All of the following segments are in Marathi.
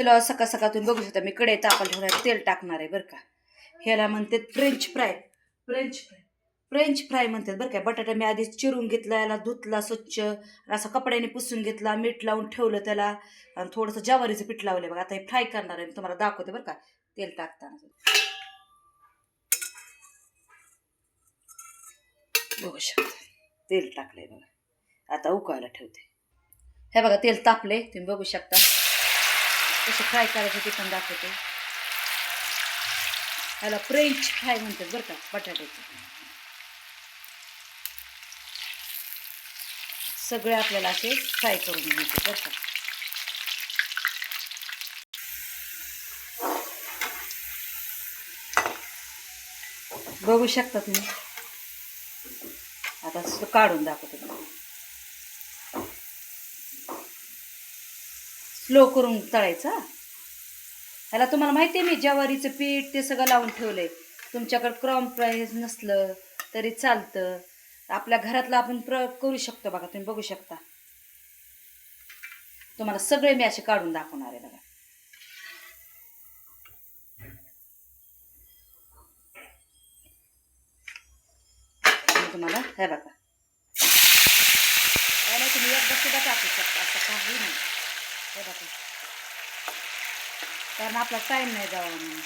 तेल सकाळ सकाळ तुम्ही बघू शकता मी कढई तापायला ठेवणार तेल टाकणार आहे बरं का. ह्याला म्हणते फ्रेंच फ्राय. फ्रेंच फ्राय म्हणतात बरं काय. बटाटा मी आधी चिरून घेतला, याला धुतला स्वच्छ, असा कपड्याने पुसून घेतला, मीठ लावून ठेवलं त्याला, आणि थोडंसं ज्वारीचं पीठ लावलं बघा. आता हे फ्राय करणार आहे, मी तुम्हाला दाखवते बरं का तेल टाकताना. बघू शकता तेल टाकलंय बघा. आता उकळायला ठेवते. हे बघा तेल तापले, तुम्ही बघू शकता. कसं फ्राय करायचं ते पण दाखवते. ह्याला फ्रेंच फ्राय म्हणतात बरं का बटाट्याचं. सगळे आपल्याला असे फ्राय करून घ्यायचे बरं का. बघू शकता तुम्ही. आता काढून दाखवते. स्लो करून तळायचा. ह्याला तुम्हाला माहिती आहे मी ज्वारीचं पीठ ते सगळं लावून ठेवलंय. तुमच्याकडे क्रॉम प्राईस नसलं तरी चालतं, आपल्या घरातलं आपण करू शकतो बघा. तुम्ही बघू शकता. तुम्हाला सगळे मी असे काढून दाखवणार आहे बघा. तुम्हाला हे बघा, याला तुम्ही एकदा सुद्धा टाकू शकता, असं काही नाही. हे बघा, कारण आपला टाईम नाही जावा म्हणून.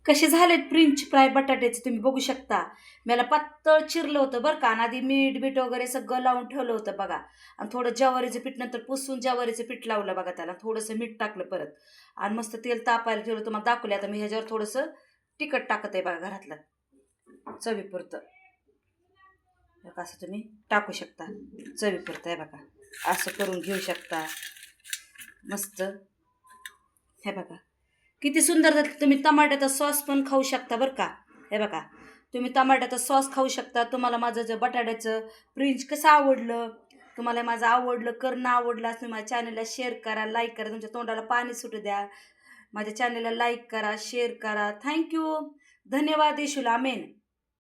कसे झालेत फ्रेंच फ्राय बटाट्याचे तुम्ही बघू शकता. मला पातळ चिरलं होतं बरं का, आणि आधी मीठ वगैरे सगळं लावून ठेवलं होतं बघा. आणि थोडं ज्वारीचं पीठ नंतर पुसून ज्वारीचं पीठ लावलं बघा त्याला, थोडंसं मीठ टाकलं परत, आणि मस्त तेल तापायला ठेवलं. तुम्हाला दाखवलं. आता मी ह्याच्यावर थोडंसं तिखट टाकत आहे बघा घरातलं चवीपुरतं. असं तुम्ही टाकू शकता चवीपुरतं. आहे बघा, असं करून घेऊ शकता मस्त. हे बघा किती सुंदर. तुम्ही टमाट्याचा सॉस पण खाऊ शकता बरं का. हे बघा, तुम्ही टमाट्याचा सॉस खाऊ शकता. तुम्हाला माझं जे बटाट्याचं फ्रेंच कसं आवडलं, तुम्हाला माझं आवडलं करणं आवडलं असं माझ्या चॅनलला शेअर करा, लाईक करा. तुमच्या तोंडाला पाणी सुटू द्या. माझ्या चॅनलला लाईक करा, शेअर करा. थँक्यू. धन्यवाद. येशूला आमेन.